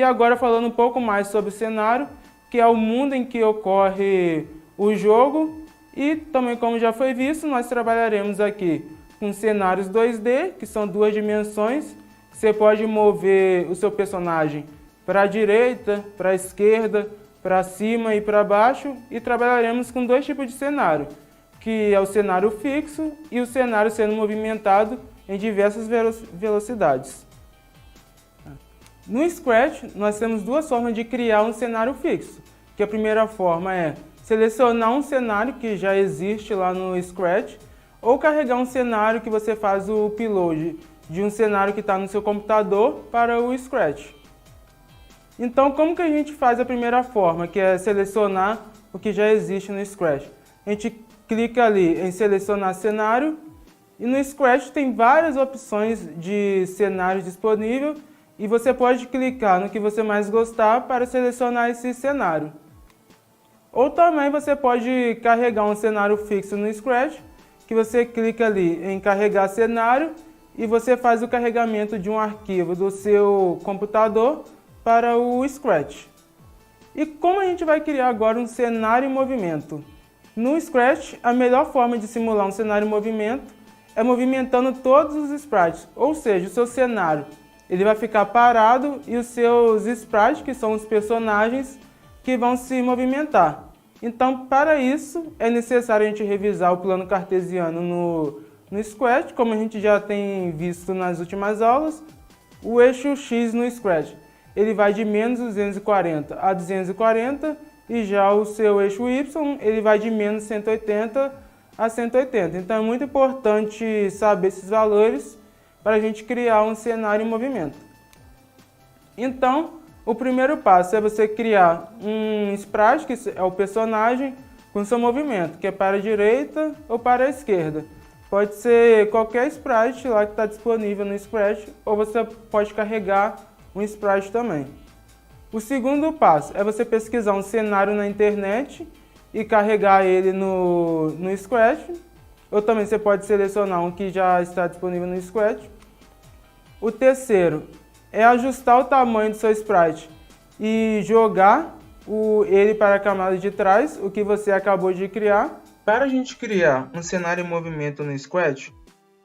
E agora falando um pouco mais sobre o cenário, que é o mundo em que ocorre o jogo. E também, como já foi visto, nós trabalharemos aqui com cenários 2D, que são 2 dimensões. Você pode mover o seu personagem para a direita, para a esquerda, para cima e para baixo. E trabalharemos com 2 tipos de cenário, que é o cenário fixo e o cenário sendo movimentado em diversas velocidades. No Scratch, nós temos 2 formas de criar um cenário fixo. Que a primeira forma é selecionar um cenário que já existe lá no Scratch, ou carregar um cenário que você faz o upload de um cenário que está no seu computador para o Scratch. Então, como que a gente faz a primeira forma, que é selecionar o que já existe no Scratch? A gente clica ali em selecionar cenário, e no Scratch tem várias opções de cenários disponíveis, e você pode clicar no que você mais gostar para selecionar esse cenário. Ou também você pode carregar um cenário fixo no Scratch, que você clica ali em carregar cenário e você faz o carregamento de um arquivo do seu computador para o Scratch. E como a gente vai criar agora um cenário em movimento? No Scratch, a melhor forma de simular um cenário em movimento é movimentando todos os sprites, ou seja, o seu cenário ele vai ficar parado e os seus sprites, que são os personagens, que vão se movimentar. Então, para isso, é necessário a gente revisar o plano cartesiano no Scratch, como a gente já tem visto nas últimas aulas. O eixo X no Scratch, ele vai de menos 240 a 240, e já o seu eixo Y, ele vai de menos 180 a 180. Então, é muito importante saber esses valores para a gente criar um cenário em movimento. Então, o primeiro passo é você criar um sprite, que é o personagem, com seu movimento, que é para a direita ou para a esquerda. Pode ser qualquer sprite lá que está disponível no Scratch, ou você pode carregar um sprite também. O segundo passo é você pesquisar um cenário na internet e carregar ele no Scratch. Ou também você pode selecionar um que já está disponível no Scratch. O terceiro é ajustar o tamanho do seu sprite e jogar ele para a camada de trás, o que você acabou de criar. Para a gente criar um cenário em movimento no Scratch,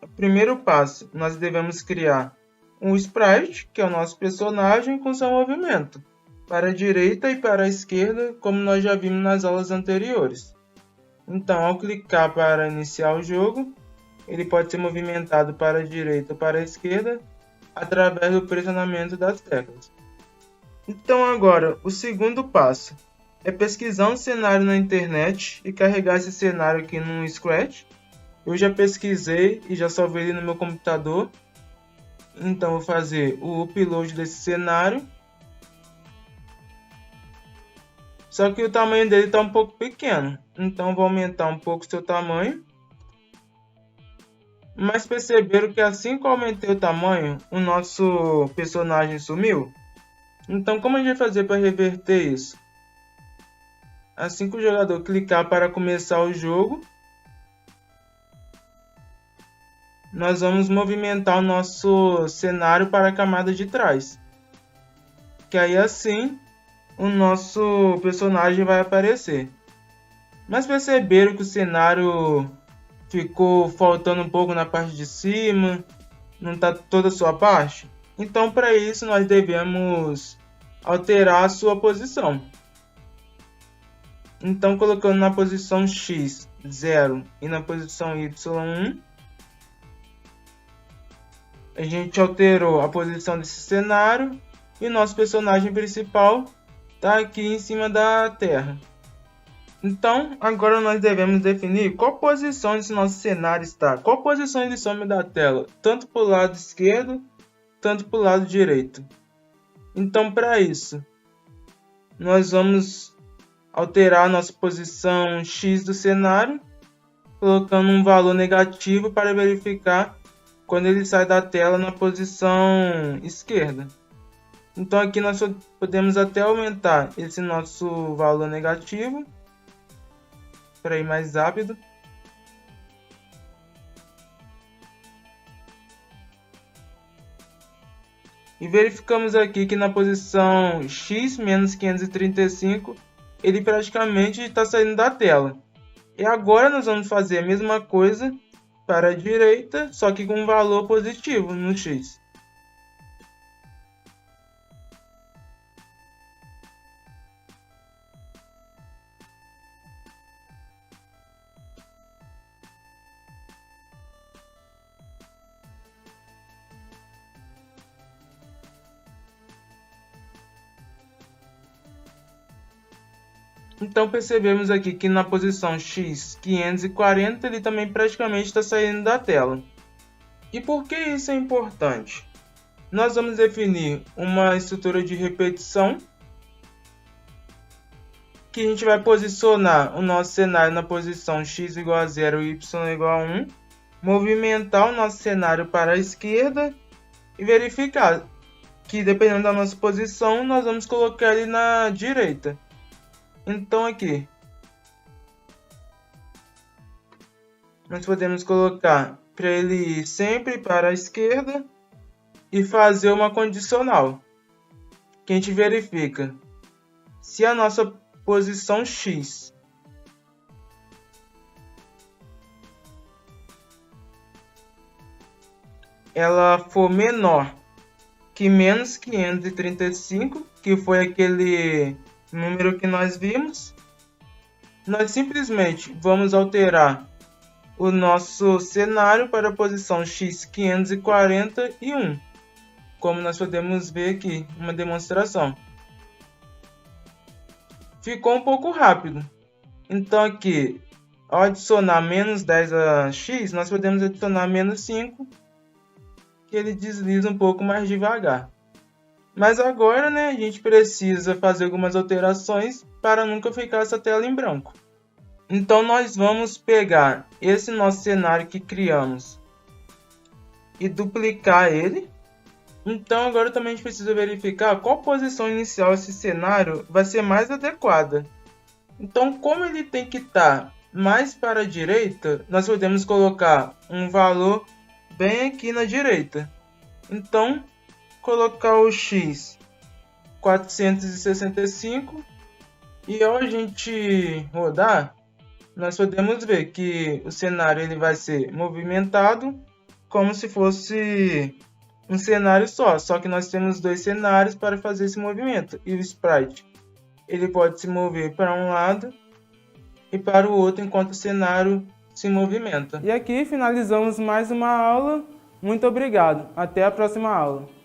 o primeiro passo, nós devemos criar um sprite, que é o nosso personagem, com seu movimento para a direita e para a esquerda, como nós já vimos nas aulas anteriores. Então, ao clicar para iniciar o jogo, ele pode ser movimentado para a direita ou para a esquerda através do pressionamento das teclas. Então agora, o segundo passo é pesquisar um cenário na internet e carregar esse cenário aqui no Scratch. Eu já pesquisei e já salvei ele no meu computador. Então vou fazer o upload desse cenário. Só que o tamanho dele está um pouco pequeno, então vou aumentar um pouco o seu tamanho. Mas perceberam que assim que eu aumentei o tamanho, o nosso personagem sumiu? Então como a gente vai fazer para reverter isso? Assim que o jogador clicar para começar o jogo, nós vamos movimentar o nosso cenário para a camada de trás. Que aí assim o nosso personagem vai aparecer. Mas perceberam que o cenário ficou faltando um pouco na parte de cima, não está toda a sua parte? Então, para isso, nós devemos alterar a sua posição. Então, colocando na posição X, 0, e na posição Y, 1, a gente alterou a posição desse cenário e nosso personagem principal está aqui em cima da Terra. Então, agora nós devemos definir qual posição esse nosso cenário está. Qual posição ele some da tela, tanto para o lado esquerdo, tanto para o lado direito. Então, para isso, nós vamos alterar a nossa posição X do cenário, colocando um valor negativo para verificar quando ele sai da tela na posição esquerda. Então, aqui nós podemos até aumentar esse nosso valor negativo para ir mais rápido. E verificamos aqui que na posição x menos 535, ele praticamente está saindo da tela. E agora nós vamos fazer a mesma coisa para a direita, só que com um valor positivo no x. Então percebemos aqui que na posição x 540 ele também praticamente está saindo da tela. E por que isso é importante? Nós vamos definir uma estrutura de repetição, que a gente vai posicionar o nosso cenário na posição x igual a 0 e y igual a 1, movimentar o nosso cenário para a esquerda e verificar que, dependendo da nossa posição, nós vamos colocar ele na direita. Então aqui nós podemos colocar para ele ir sempre para a esquerda e fazer uma condicional, que a gente verifica se a nossa posição x ela for menor que menos 535, que foi aquele número que nós vimos, nós simplesmente vamos alterar o nosso cenário para a posição x 541, como nós podemos ver aqui, uma demonstração. Ficou um pouco rápido. Então aqui, ao adicionar menos 10 a x, nós podemos adicionar menos 5, que ele desliza um pouco mais devagar. Mas agora, né, a gente precisa fazer algumas alterações para nunca ficar essa tela em branco. Então nós vamos pegar esse nosso cenário que criamos e duplicar ele. Então agora também a gente precisa verificar qual posição inicial esse cenário vai ser mais adequada. Então, como ele tem que estar mais para a direita, nós podemos colocar um valor bem aqui na direita. Então, colocar o x 465 e ao a gente rodar, nós podemos ver que o cenário ele vai ser movimentado como se fosse um cenário só que nós temos dois cenários para fazer esse movimento. E o sprite ele pode se mover para um lado e para o outro enquanto o cenário se movimenta. E aqui finalizamos mais uma aula. Muito obrigado. Até a próxima aula.